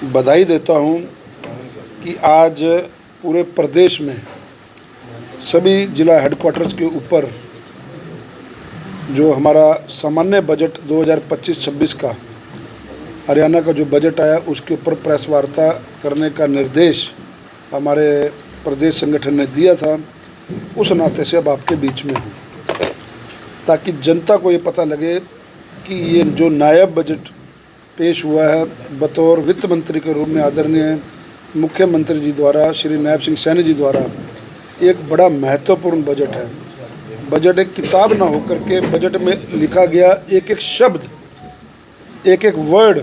बधाई देता हूं कि आज पूरे प्रदेश में सभी जिला हेडक्वार्टर्स के ऊपर जो हमारा सामान्य बजट 2025-26 का हरियाणा का जो बजट आया उसके ऊपर प्रेस वार्ता करने का निर्देश हमारे प्रदेश संगठन ने दिया था। उस नाते से अब आपके बीच में हूँ ताकि जनता को ये पता लगे कि ये जो नायब बजट पेश हुआ है बतौर वित्त मंत्री के रूप में आदरणीय मुख्यमंत्री जी द्वारा श्री नायब सिंह सैनी जी द्वारा एक बड़ा महत्वपूर्ण बजट है। बजट एक किताब ना होकर के बजट में लिखा गया एक एक शब्द, एक एक वर्ड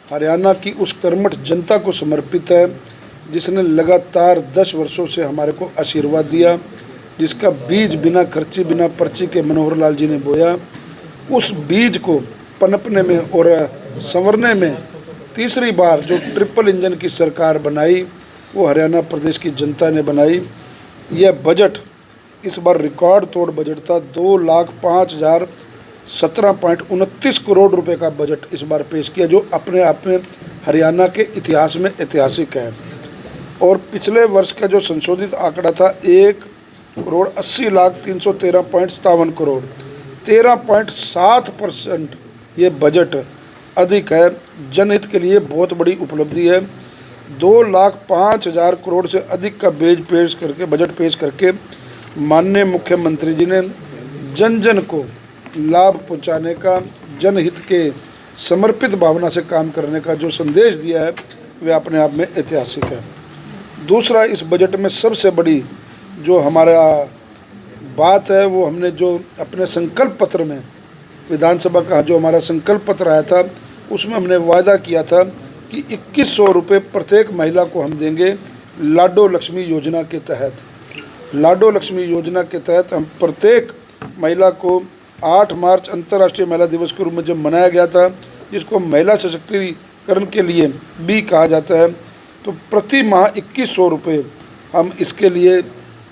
हरियाणा की उस कर्मठ जनता को समर्पित है जिसने लगातार 10 वर्षों से हमारे को आशीर्वाद दिया, जिसका बीज बिना खर्ची बिना पर्ची के मनोहर लाल जी ने बोया। उस बीज को पनपने में और संवरने में तीसरी बार जो ट्रिपल इंजन की सरकार बनाई वो हरियाणा प्रदेश की जनता ने बनाई। यह बजट इस बार रिकॉर्ड तोड़ बजट था। 2,05,17.29 करोड़ रुपए का बजट इस बार पेश किया, जो अपने आप में हरियाणा के इतिहास में ऐतिहासिक है। और पिछले वर्ष का जो संशोधित आंकड़ा था 1,80,03,13.57 करोड़, 13.7% ये बजट अधिक है। जनहित के लिए बहुत बड़ी उपलब्धि है। 2,05,000 करोड़ से अधिक का बजट पेश करके माननीय मुख्यमंत्री जी ने जन जन को लाभ पहुंचाने का, जनहित के समर्पित भावना से काम करने का जो संदेश दिया है वह अपने आप में ऐतिहासिक है। दूसरा, इस बजट में सबसे बड़ी जो हमारा बात है वो हमने जो अपने संकल्प पत्र में विधानसभा का जो हमारा संकल्प पत्र आया था उसमें हमने वायदा किया था कि 2100 रुपये प्रत्येक महिला को हम देंगे। लाडो लक्ष्मी योजना के तहत, लाडो लक्ष्मी योजना के तहत हम प्रत्येक महिला को 8 मार्च अंतर्राष्ट्रीय महिला दिवस के रूप में जब मनाया गया था, जिसको महिला सशक्तिकरण के लिए भी कहा जाता है, तो प्रति माह 2100 रुपये हम इसके लिए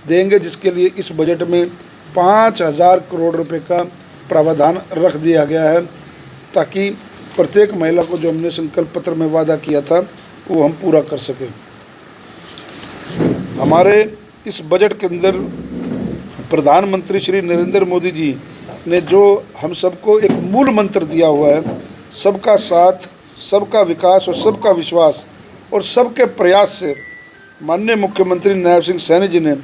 देंगे, जिसके लिए इस बजट में 5,000 करोड़ रुपए का प्रावधान रख दिया गया है ताकि प्रत्येक महिला को जो हमने संकल्प पत्र में वादा किया था वो हम पूरा कर सकें। हमारे इस बजट के अंदर प्रधानमंत्री श्री नरेंद्र मोदी जी ने जो हम सबको एक मूल मंत्र दिया हुआ है, सबका साथ, सबका विकास और सबका विश्वास और सबके प्रयास से माननीय मुख्यमंत्री नायब सिंह सैनी जी ने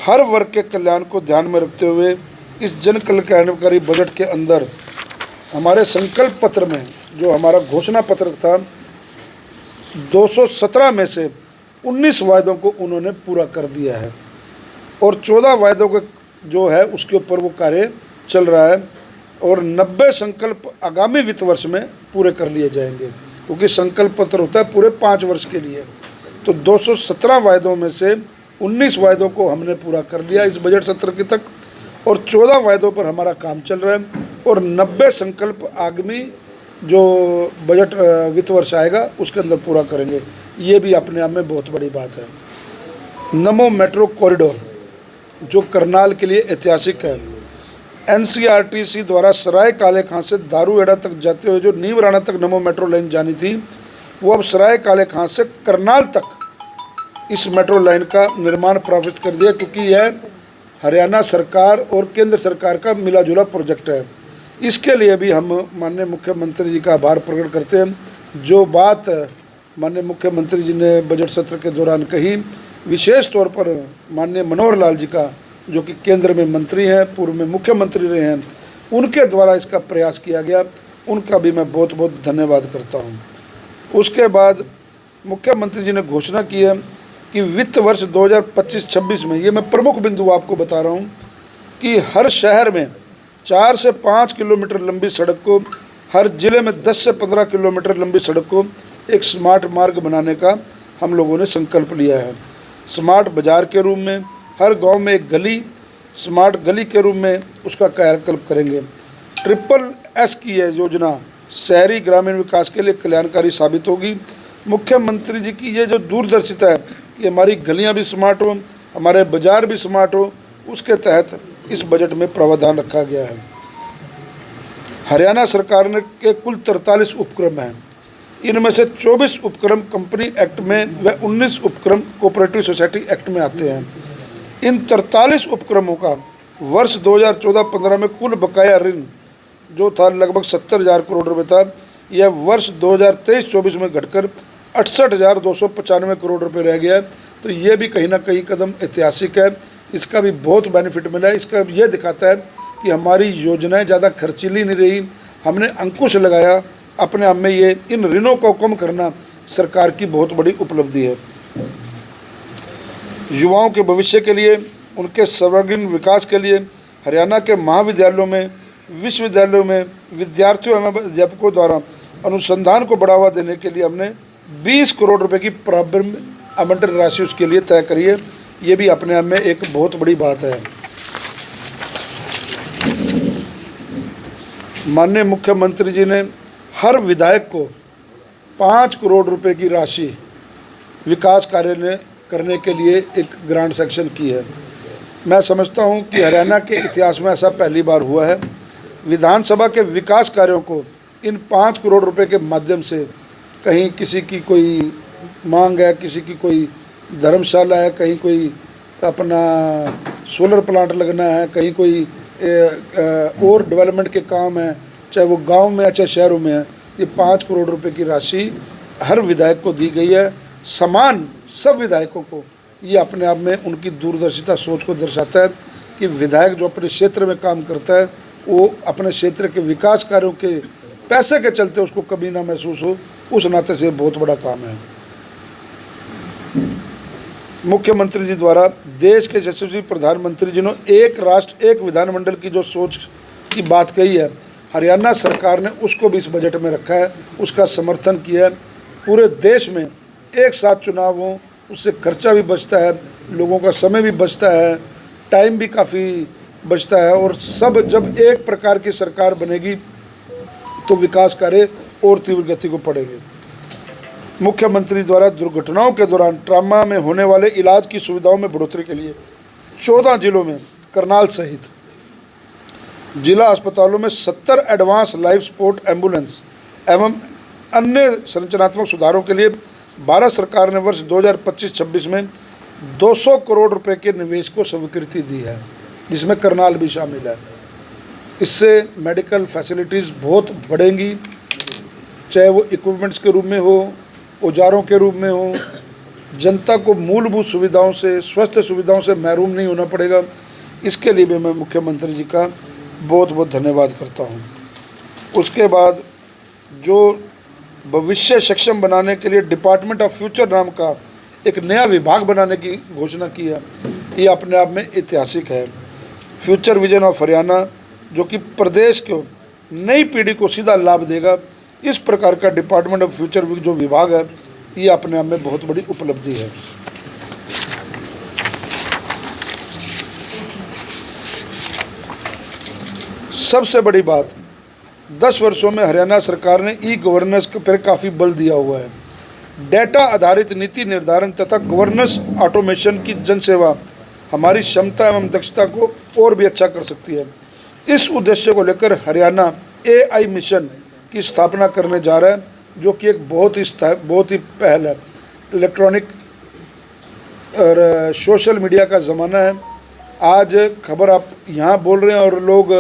हर वर्ग के कल्याण को ध्यान में रखते हुए इस जन कल्याणकारी बजट के अंदर हमारे संकल्प पत्र में जो हमारा घोषणा पत्र था 217 में से 19 वायदों को उन्होंने पूरा कर दिया है और 14 वायदों के जो है उसके ऊपर वो कार्य चल रहा है और 90 संकल्प आगामी वित्त वर्ष में पूरे कर लिए जाएंगे, क्योंकि संकल्प पत्र होता है पूरे 5 वर्ष के लिए। तो 217 वायदों में से 19 वायदों को हमने पूरा कर लिया इस बजट सत्र के तक और 14 वायदों पर हमारा काम चल रहा है और 90 संकल्प आगामी जो बजट वित्त वर्ष आएगा उसके अंदर पूरा करेंगे। ये भी अपने आप में बहुत बड़ी बात है। नमो मेट्रो कॉरिडोर जो करनाल के लिए ऐतिहासिक है। NCRTC द्वारा सराय काले खां से दारूहेड़ा तक जाते हुए जो नीम राणा तक नमो मेट्रो लाइन जानी थी, वो अब सराय काले खां से करनाल तक इस मेट्रो लाइन का निर्माण प्रारंभ कर दिया, क्योंकि यह हरियाणा सरकार और केंद्र सरकार का मिला जुला प्रोजेक्ट है। इसके लिए भी हम माननीय मुख्यमंत्री जी का आभार प्रकट करते हैं। जो बात माननीय मुख्यमंत्री जी ने बजट सत्र के दौरान कही, विशेष तौर पर माननीय मनोहर लाल जी का, जो कि केंद्र में मंत्री हैं, पूर्व में मुख्यमंत्री रहे हैं, उनके द्वारा इसका प्रयास किया गया, उनका भी मैं बहुत बहुत धन्यवाद करता हूं। उसके बाद मुख्यमंत्री जी ने घोषणा की है कि वित्त वर्ष 2025-26 में, ये मैं प्रमुख बिंदु आपको बता रहा हूं, कि हर शहर में 4 से 5 किलोमीटर लंबी सड़क को, हर जिले में 10 से 15 किलोमीटर लंबी सड़क को एक स्मार्ट मार्ग बनाने का हम लोगों ने संकल्प लिया है। स्मार्ट बाजार के रूप में हर गांव में एक गली, स्मार्ट गली के रूप में उसका कायाकल्प करेंगे। SSS की यह योजना शहरी ग्रामीण विकास के लिए कल्याणकारी साबित होगी। मुख्यमंत्री जी की ये जो दूरदर्शिता है कि हमारी गलियां भी स्मार्ट हो, हमारे बाजार भी स्मार्ट हो, उसके तहत इस बजट में प्रावधान रखा गया है। हरियाणा सरकार ने के कुल 43 उपक्रम हैं। इनमें से 24 उपक्रम कंपनी एक्ट में व 19 उपक्रम कोऑपरेटिव सोसाइटी एक्ट में आते हैं। इन 43 उपक्रमों का वर्ष 2014-15 में कुल बकाया ऋण जो था लगभग 70,000 करोड़ रुपये था, यह वर्ष 2023-24 में घटकर 68,295 करोड़ रुपये रह गया। तो ये भी कहीं ना कहीं कदम ऐतिहासिक है, इसका भी बहुत बेनिफिट मिला है। इसका ये दिखाता है कि हमारी योजनाएं ज़्यादा खर्चीली नहीं रही, हमने अंकुश लगाया। अपने आप में ये इन ऋणों को कम करना सरकार की बहुत बड़ी उपलब्धि है। युवाओं के भविष्य के लिए, उनके सर्वांगीण विकास के लिए हरियाणा के महाविद्यालयों में, विश्वविद्यालयों में विद्यार्थियों एवं अध्यापकों द्वारा अनुसंधान को बढ़ावा देने के लिए हमने 20 करोड़ रुपए की प्रारंभिक आवंटन राशि उसके लिए तय करी है। ये भी अपने आप में एक बहुत बड़ी बात है। माननीय मुख्यमंत्री जी ने हर विधायक को 5 करोड़ रुपए की राशि विकास कार्य करने के लिए एक ग्रांट सेक्शन की है। मैं समझता हूं कि हरियाणा के इतिहास में ऐसा पहली बार हुआ है। विधानसभा के विकास कार्यों को इन 5 करोड़ रुपए के माध्यम से, कहीं किसी की कोई मांग है, किसी की कोई धर्मशाला है, कहीं कोई अपना सोलर प्लांट लगना है, कहीं कोई और डेवलपमेंट के काम है, चाहे वो गांव में है चाहे शहरों में है, ये 5 करोड़ रुपए की राशि हर विधायक को दी गई है, समान सब विधायकों को। ये अपने आप में उनकी दूरदर्शिता सोच को दर्शाता है कि विधायक जो अपने क्षेत्र में काम करता है वो अपने क्षेत्र के विकास कार्यों के पैसे के चलते उसको कभी ना महसूस हो, उस नाते से बहुत बड़ा काम है। मुख्यमंत्री जी द्वारा देश के यशस्वी प्रधानमंत्री जी ने एक राष्ट्र एक विधानमंडल की जो सोच की बात कही है, हरियाणा सरकार ने उसको भी इस बजट में रखा है, उसका समर्थन किया है। पूरे देश में एक साथ चुनाव हो, उससे खर्चा भी बचता है, लोगों का समय भी बचता है, टाइम भी काफ़ी बचता है, और सब जब एक प्रकार की सरकार बनेगी तो विकास कार्य और तीव्र गति को पड़ेंगे। मुख्यमंत्री द्वारा दुर्घटनाओं के दौरान ट्रामा में होने वाले इलाज की सुविधाओं में बढ़ोतरी के लिए 14 जिलों में करनाल सहित जिला अस्पतालों में 70 एडवांस लाइफ सपोर्ट एम्बुलेंस एवं अन्य संरचनात्मक सुधारों के लिए भारत सरकार ने वर्ष 2025-26 में 200 करोड़ रुपए के निवेश को स्वीकृति दी है, जिसमें करनाल भी शामिल है। इससे मेडिकल फैसिलिटीज़ बहुत बढ़ेंगी, चाहे वो इक्विपमेंट्स के रूप में हो, औजारों के रूप में हो। जनता को मूलभूत सुविधाओं से, स्वास्थ्य सुविधाओं से महरूम नहीं होना पड़ेगा। इसके लिए भी मैं मुख्यमंत्री जी का बहुत बहुत धन्यवाद करता हूँ। उसके बाद जो भविष्य सक्षम बनाने के लिए डिपार्टमेंट ऑफ फ्यूचर नाम का एक नया विभाग बनाने की घोषणा की है, ये अपने आप में ऐतिहासिक है। फ्यूचर विजन ऑफ हरियाणा, जो कि प्रदेश को नई पीढ़ी को सीधा लाभ देगा, इस प्रकार का डिपार्टमेंट ऑफ फ्यूचर जो विभाग है, ये अपने आप में बहुत बड़ी उपलब्धि है। सबसे बड़ी बात, 10 वर्षों में हरियाणा सरकार ने ई गवर्नेंस पर काफ़ी बल दिया हुआ है। डेटा आधारित नीति निर्धारण तथा गवर्नेंस ऑटोमेशन की जनसेवा हमारी क्षमता एवं दक्षता को और भी अच्छा कर सकती है। इस उद्देश्य को लेकर हरियाणा AI मिशन की स्थापना करने जा रहा है, जो कि एक बहुत ही पहल है। इलेक्ट्रॉनिक और सोशल मीडिया का ज़माना है। आज खबर आप यहाँ बोल रहे हैं और लोग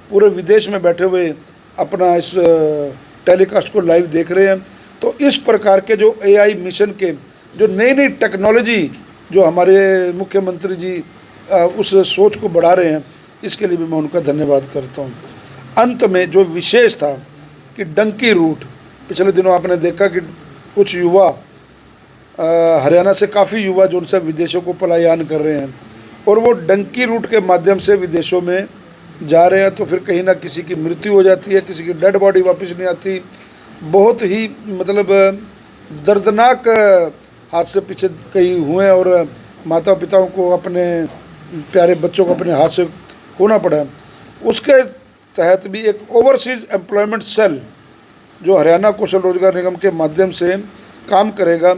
पूरे विदेश में बैठे हुए अपना इस टेलीकास्ट को लाइव देख रहे हैं। तो इस प्रकार के जो AI मिशन के जो नई नई टेक्नोलॉजी जो हमारे मुख्यमंत्री जी उस सोच को बढ़ा रहे हैं, इसके लिए भी मैं उनका धन्यवाद करता हूँ। अंत में जो विशेष था कि डंकी रूट, पिछले दिनों आपने देखा कि कुछ युवा हरियाणा से काफ़ी युवा जो उनसे विदेशों को पलायन कर रहे हैं और वो डंकी रूट के माध्यम से विदेशों में जा रहे हैं, तो फिर कहीं ना किसी की मृत्यु हो जाती है, किसी की डेड बॉडी वापस नहीं आती। बहुत ही मतलब दर्दनाक हादसे पीछे कई हुए और माता पिताओं को, अपने प्यारे बच्चों को अपने हाथ से खोना पड़ा। उसके तहत भी एक ओवरसीज़ एम्प्लॉयमेंट सेल जो हरियाणा कौशल रोजगार निगम के माध्यम से काम करेगा,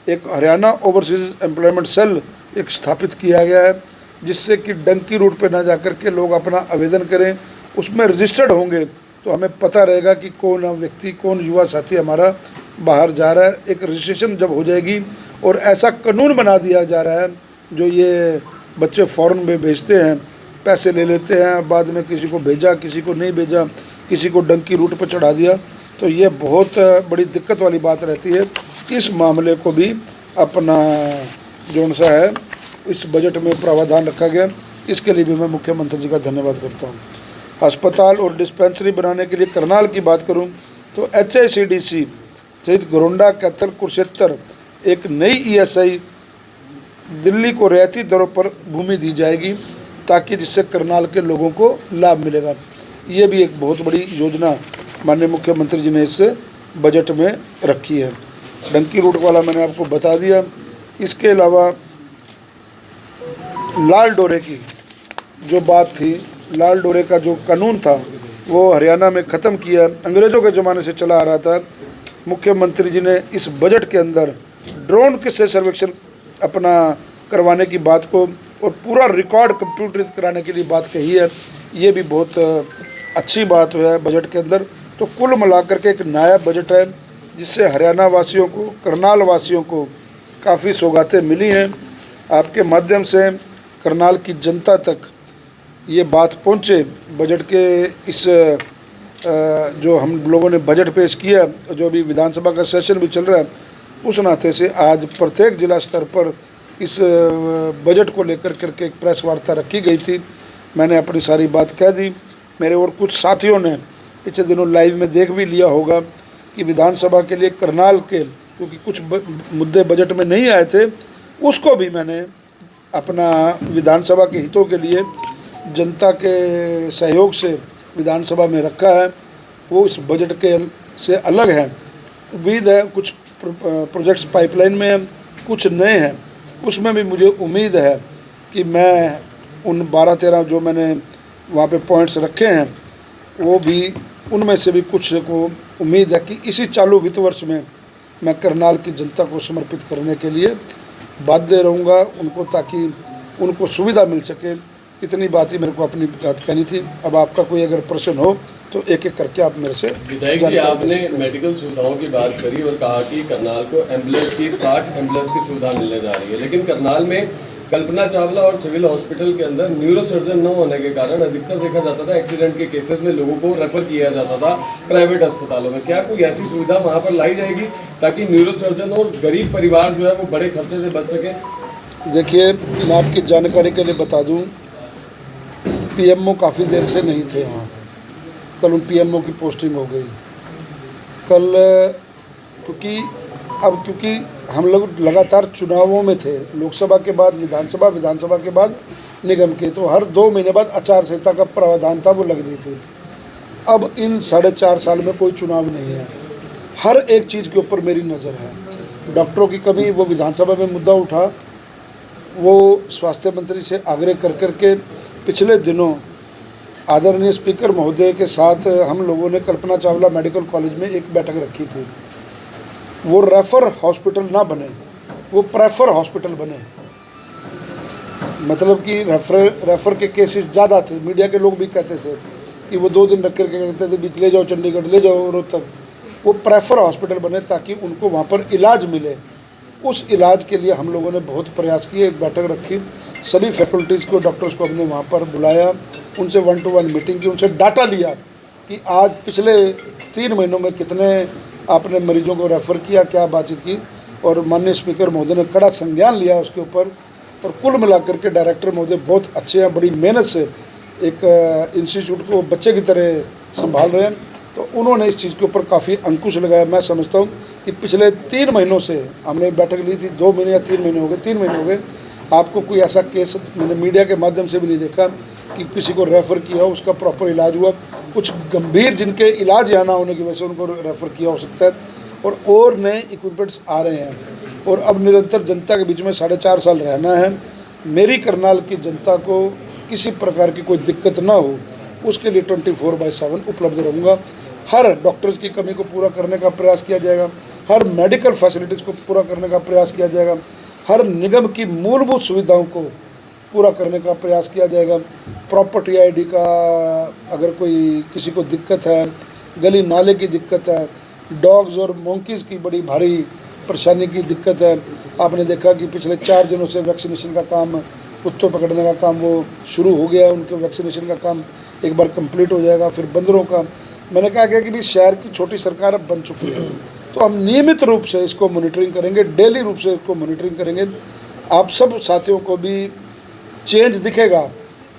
एक हरियाणा ओवरसीज़ एम्प्लॉयमेंट सेल एक स्थापित किया गया है, जिससे कि डंकी रूट पर ना जाकर के लोग अपना आवेदन करें, उसमें रजिस्टर्ड होंगे तो हमें पता रहेगा कि कौन व्यक्ति, कौन युवा साथी हमारा बाहर जा रहा है। एक रजिस्ट्रेशन जब हो जाएगी और ऐसा कानून बना दिया जा रहा है, जो ये बच्चे फ़ॉरेन में भेजते हैं, पैसे ले लेते हैं, बाद में किसी को भेजा, किसी को नहीं भेजा, किसी को डंकी रूट पर चढ़ा दिया, तो ये बहुत बड़ी दिक्कत वाली बात रहती है। इस मामले को भी अपना जो सा है इस बजट में प्रावधान रखा गया, इसके लिए भी मैं मुख्यमंत्री जी का धन्यवाद करता हूँ। अस्पताल और डिस्पेंसरी बनाने के लिए करनाल की बात करूँ तो HICDC सहित घोरंडा, कैथल, कुरुक्षेत्र एक नई ESI दिल्ली को रियायती दरों पर भूमि दी जाएगी, ताकि जिससे करनाल के लोगों को लाभ मिलेगा। ये भी एक बहुत बड़ी योजना माननीय मुख्यमंत्री जी ने इस बजट में रखी है। डंकी रूट वाला मैंने आपको बता दिया। इसके अलावा लाल डोरे की जो बात थी, लाल डोरे का जो कानून था वो हरियाणा में ख़त्म किया, अंग्रेज़ों के ज़माने से चला आ रहा था। मुख्यमंत्री जी ने इस बजट के अंदर ड्रोन से सर्वेक्षण अपना करवाने की बात को और पूरा रिकॉर्ड कंप्यूटरित कराने के लिए बात कही है। ये भी बहुत अच्छी बात है बजट के अंदर। तो कुल मिलाकर के एक नया बजट है, जिससे हरियाणा वासियों को, करनाल वासियों को काफ़ी सौगातें मिली हैं। आपके माध्यम से करनाल की जनता तक ये बात पहुँचे। बजट के इस जो हम लोगों ने बजट पेश किया, जो अभी विधानसभा का सेशन भी चल रहा है, उस नाते से आज प्रत्येक जिला स्तर पर इस बजट को लेकर करके एक प्रेस वार्ता रखी गई थी। मैंने अपनी सारी बात कह दी। मेरे और कुछ साथियों ने पिछले दिनों लाइव में देख भी लिया होगा कि विधानसभा के लिए करनाल के, क्योंकि कुछ मुद्दे बजट में नहीं आए थे, उसको भी मैंने अपना विधानसभा के हितों के लिए जनता के सहयोग से विधानसभा में रखा है। वो इस बजट के से अलग है। उम्मीद है कुछ प्रोजेक्ट्स पाइपलाइन में हैं, कुछ नए हैं, उसमें भी मुझे उम्मीद है कि मैं उन 12-13 जो मैंने वहाँ पे पॉइंट्स रखे हैं, वो भी उनमें से भी कुछ को उम्मीद है कि इसी चालू वित्त वर्ष में मैं करनाल की जनता को समर्पित करने के लिए बाध्य रहूँगा उनको, ताकि उनको सुविधा मिल सके। इतनी बात ही मेरे को अपनी बात कहनी थी। अब आपका कोई अगर प्रश्न हो तो एक एक करके आप मेरे से। विधायक जी, आपने मेडिकल सुविधाओं की बात करी और कहा कि करनाल को एम्बुलेंस की 60 एम्बुलेंस की सुविधा मिलने जा रही है, लेकिन करनाल में कल्पना चावला और सिविल हॉस्पिटल के अंदर न्यूरो सर्जन न होने के कारण अधिकतर देखा जाता था एक्सीडेंट के केसेस में लोगों को रेफर किया जाता था प्राइवेट अस्पतालों में। क्या कोई ऐसी सुविधा वहाँ पर लाई जाएगी ताकि न्यूरो सर्जन और गरीब परिवार जो है वो बड़े खर्चे से बच सके? देखिए, मैं आपकी जानकारी के लिए बता दूँ, PMO काफ़ी देर से नहीं थे यहाँ। कल उन PMO की पोस्टिंग हो गई कल, क्योंकि हम लोग लगातार चुनावों में थे, लोकसभा के बाद विधानसभा, विधानसभा के बाद निगम के, तो हर 2 महीने बाद आचार संहिता का प्रावधान था, वो लग रही थी। अब इन 4.5 साल में कोई चुनाव नहीं है। हर एक चीज़ के ऊपर मेरी नज़र है। डॉक्टरों की कमी, वो विधानसभा में मुद्दा उठा, वो स्वास्थ्य मंत्री से आग्रह कर करके पिछले दिनों आदरणीय स्पीकर महोदय के साथ हम लोगों ने कल्पना चावला मेडिकल कॉलेज में एक बैठक रखी थी। वो रेफर हॉस्पिटल ना बने, वो प्रेफर हॉस्पिटल बने। मतलब कि रेफर के केसेस ज़्यादा थे। मीडिया के लोग भी कहते थे कि वो 2 दिन रख करके कहते थे बीच ले जाओ चंडीगढ़, ले जाओ रोहतक। वो प्रेफर हॉस्पिटल बने ताकि उनको वहाँ पर इलाज मिले। उस इलाज के लिए हम लोगों ने बहुत प्रयास किए, एक बैठक रखी, सभी फैकल्टीज़ को, डॉक्टर्स को हमने वहाँ पर बुलाया, उनसे 1-to-1 मीटिंग की, उनसे डाटा लिया कि आज पिछले 3 महीनों में कितने आपने मरीजों को रेफ़र किया, क्या बातचीत की। और माननीय स्पीकर महोदय ने कड़ा संज्ञान लिया उसके ऊपर। और कुल मिलाकर के डायरेक्टर महोदय बहुत अच्छे हैं, बड़ी मेहनत से एक इंस्टीट्यूट को बच्चे की तरह संभाल रहे हैं। तो उन्होंने इस चीज़ के ऊपर काफ़ी अंकुश लगाया। मैं समझता हूँ कि पिछले 3 महीनों से हमने बैठक ली थी, 2 महीने या 3 महीने हो गए, 3 महीने हो गए, आपको कोई ऐसा केस मैंने मीडिया के माध्यम से भी नहीं देखा कि किसी को रेफ़र किया हो, उसका प्रॉपर इलाज हुआ। कुछ गंभीर जिनके इलाज यहाँ ना होने की वजह से उनको रेफ़र किया हो सकता है। और नए इक्विपमेंट्स आ रहे हैं। और अब निरंतर जनता के बीच में 4.5 साल रहना है। मेरी करनाल की जनता को किसी प्रकार की कोई दिक्कत ना हो, उसके लिए 24/7 उपलब्ध रहूँगा। हर डॉक्टर्स की कमी को पूरा करने का प्रयास किया जाएगा, हर मेडिकल फैसिलिटीज़ को पूरा करने का प्रयास किया जाएगा, हर निगम की मूलभूत सुविधाओं को पूरा करने का प्रयास किया जाएगा। प्रॉपर्टी ID का अगर कोई किसी को दिक्कत है, गली नाले की दिक्कत है, डॉग्स और मोंकीज़ की बड़ी भारी परेशानी की दिक्कत है। आपने देखा कि पिछले 4 दिनों से वैक्सीनेशन का काम, कुत्तों पकड़ने का काम वो शुरू हो गया है। उनके वैक्सीनेशन का काम एक बार कंप्लीट हो जाएगा। फिर बंदरों का, मैंने कहा गया कि भी शहर की छोटी सरकार अब बन चुकी है, तो हम नियमित रूप से इसको मॉनिटरिंग करेंगे, डेली रूप से इसको मॉनिटरिंग करेंगे। आप सब साथियों को भी चेंज दिखेगा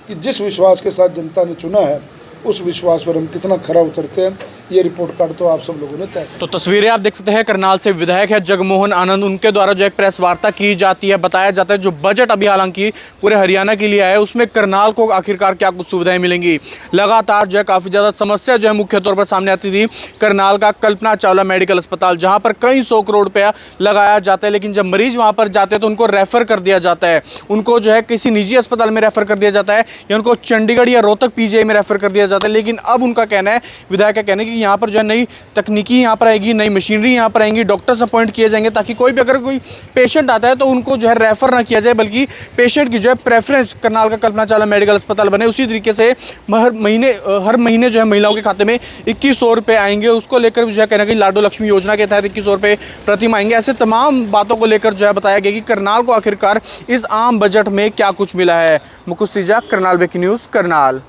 कि जिस विश्वास के साथ जनता ने चुना है उस विश्वास पर हम कितना खरा उतरते हैं। ये रिपोर्ट कार्ड तो आप सब लोगों ने तय किया। तो तस्वीरें आप देख सकते हैं, करनाल से विधायक है जगमोहन आनंद, उनके द्वारा जो एक प्रेस वार्ता की जाती है, बताया जाता है जो बजट अभी हालांकि पूरे हरियाणा के लिए आया है उसमें करनाल को आखिरकार क्या कुछ सुविधाएं मिलेंगी। लगातार जो है काफ़ी ज़्यादा समस्या जो है मुख्य तौर पर सामने आती थी। करनाल का कल्पना चावला मेडिकल अस्पताल, जहाँ पर कई 100 करोड़ रुपया लगाया जाता है, लेकिन जब मरीज वहाँ पर जाते हैं तो उनको रेफर कर दिया जाता है, उनको जो है किसी निजी अस्पताल में रेफर कर दिया जाता है या उनको चंडीगढ़ या रोहतक पीजीआई में रेफर कर दिया जाता है। लेकिन अब उनका कहना है, विधायक का कहना है कि यहाँ पर जो है नई तकनीकी यहाँ पर आएगी, नई मशीनरी यहाँ पर आएंगी, डॉक्टर्स अपॉइंट किए जाएंगे ताकि कोई भी अगर कोई पेशेंट आता है तो उनको जो है रेफर ना किया जाए, बल्कि पेशेंट की जो है प्रेफरेंस करनाल का कल्पना चावला मेडिकल अस्पताल बने। उसी तरीके से हर महीने जो है महिलाओं के खाते में 2100 रुपये आएंगे, उसको लेकर भी जो है कहना कि लाडो लक्ष्मी योजना के तहत 2100 रुपये प्रति माह आएंगे। ऐसे तमाम बातों को लेकर जो है बताया गया कि करनाल को आखिरकार इस आम बजट में क्या कुछ मिला है। मुकुल तीजा, करनाल ब्रेकिंग न्यूज़, करनाल।